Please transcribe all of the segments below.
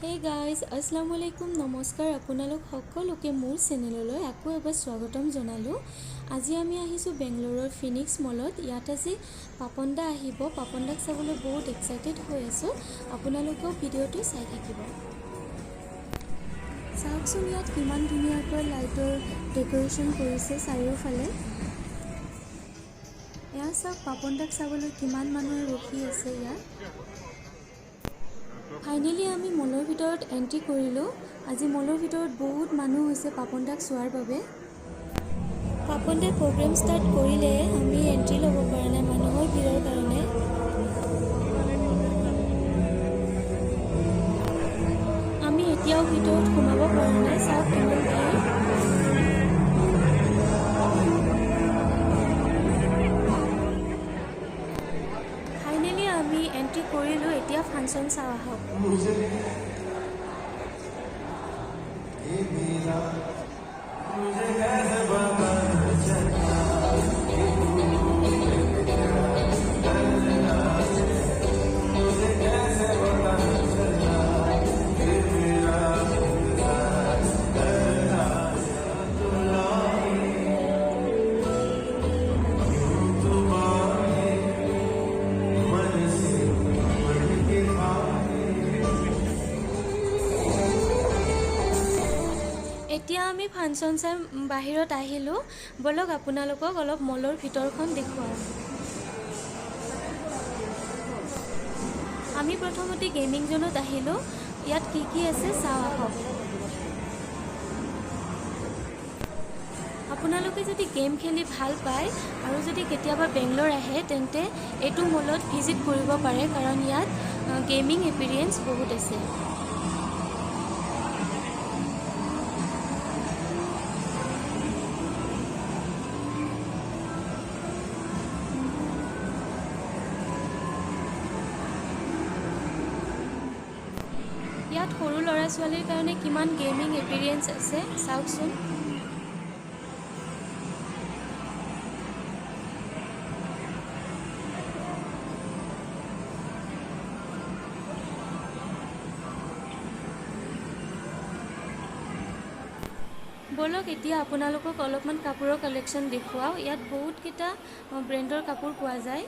Hey guys আসসালামু আলাইকুম নমস্কাৰ আপোনালোক সকলোকে মোৰ চেনেললৈ আকৌ এবাৰ স্বাগতম জনালোঁ। আজি আমি আহিছোঁ বেংগলোৰৰ ফিনিক্স মলত। ইয়াত আজি পাপন দা আহিব। পাপন দাক চাবলৈ বহুত এক্সাইটেড হৈ আছোঁ। আপোনালোকেও ভিডিঅ'টো চাই থাকিব। চাওকচোন ইয়াত কিমান ধুনীয়াকৈ লাইটৰ ডেকোৰেশ্যন কৰিছে চাৰিওফালে। এয়া চাওক পাপন দাক চাবলৈ কিমান মানুহে ৰখি আছে ইয়াত। ফাইনেলি আমি মলৰ ভিতৰত এণ্ট্ৰি কৰিলোঁ। আজি মলৰ ভিতৰত বহুত মানুহ হৈছে পাপন দাক চোৱাৰ বাবে। পাপন দাই প্ৰগ্ৰেম ষ্টাৰ্ট কৰিলে আমি এণ্ট্ৰি ল'ব পৰা নাই মানুহৰ ভিৰৰ কাৰণে। আমি এতিয়াও ভিতৰত সোমাব পৰা নাই। চাওক কিমান ভিৰ। ফাইনেলি আমি এণ্ট্ৰি কৰিলোঁ। এতিয়া ফাংচন চাওঁ আহক। এতিয়া আমি ফাংচন চাই বাহিৰত আহিলোঁ। বলক আপোনালোকক অলপ মলৰ ভিতৰখন দেখুৱাওঁ। আমি প্ৰথমতে গেমিং জোনত আহিলোঁ। ইয়াত কি আছে চাওঁ আহক। আপোনালোকে যদি গেম খেলি ভাল পায় আৰু যদি কেতিয়াবা বেংগলোৰ আহে তেন্তে এইটো মলত ভিজিট কৰিব পাৰে, কাৰণ ইয়াত গেমিং এক্সপিৰিয়েঞ্চ বহুত আছে। ইয়াত সৰু ল'ৰা ছোৱালীৰ কাৰণে কিমান গেমিং এক্সপিৰিয়েঞ্চ আছে চাওকচোন। বলক এতিয়া আপোনালোকক অলপমান কাপোৰৰ কালেকশ্যন দেখুৱাওঁ। ইয়াত বহুতকেইটা ব্ৰেণ্ডৰ কাপোৰ পোৱা যায়।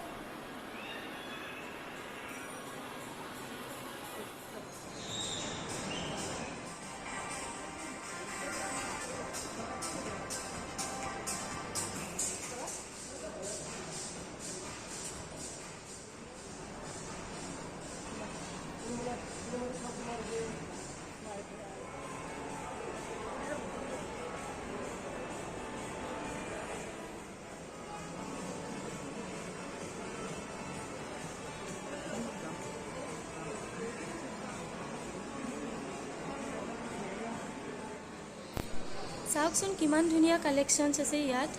চাওকচোন কিমান ধুনীয়া কালেকশ্যনছ আছে ইয়াত।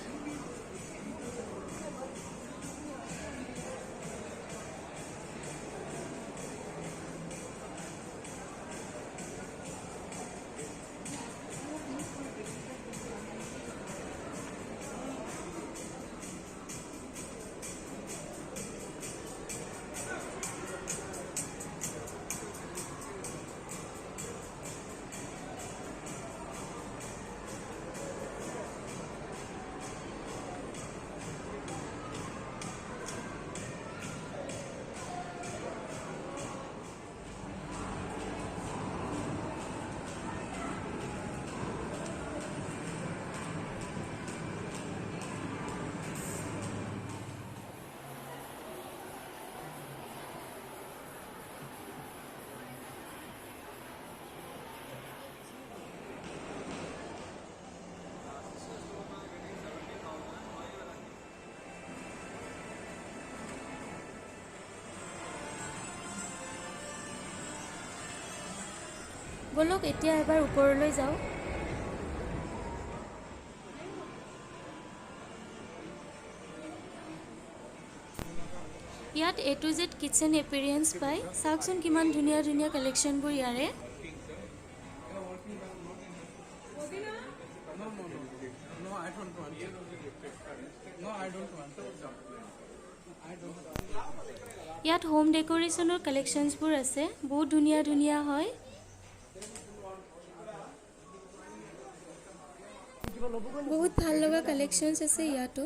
বলক এতিয়া এবাৰ ওপৰলৈ যাওঁ। ইয়াত A to Z কিটচেন এপিৰিয়েঞ্চ পায়। চাওকচোন কিমান ধুনীয়া ধুনীয়া কালেকশ্যনবোৰ ইয়াৰে। ইয়াত হোম ডেকোৰেশ্যনৰ কালেকশ্যনছবোৰ আছে, বহুত ধুনীয়া ধুনীয়া হয়। বহুত ভাল লগা কালেকশ্যনছ আছে ইয়াতো।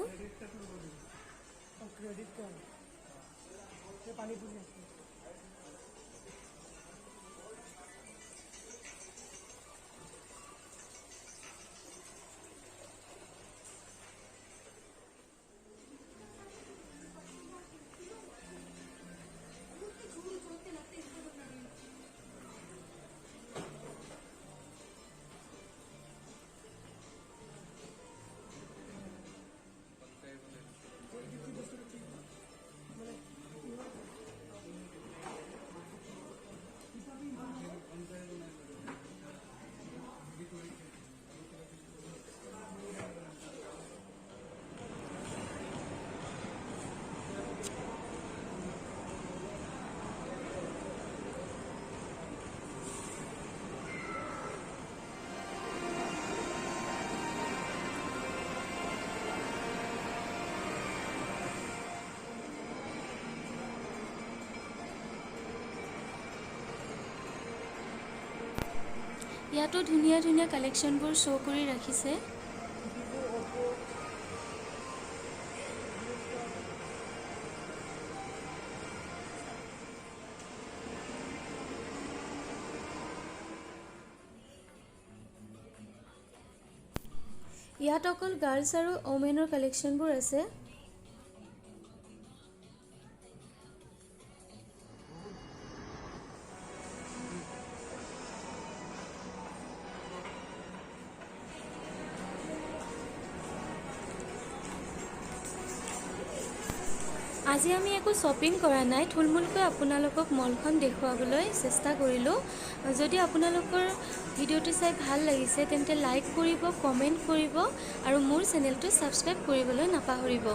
ইয়াতো ধুনীয়া ধুনীয়া কালেকশ্যনবোৰ শ্ব' কৰি ৰাখিছে। ইয়াত অকল গাৰ্লছ আৰু ওমেনৰ কালেকশ্যনবোৰ আছে। আজি আমি একো শ্বপিং কৰা নাই, থুলমূলকৈ আপোনালোকক মলখন দেখুৱাবলৈ চেষ্টা কৰিলোঁ। যদি আপোনালোকৰ ভিডিঅ'টো চাই ভাল লাগিছে তেন্তে লাইক কৰিব, কমেণ্ট কৰিব আৰু মোৰ চেনেলটো ছাবস্ক্ৰাইব কৰিবলৈ নাপাহৰিব।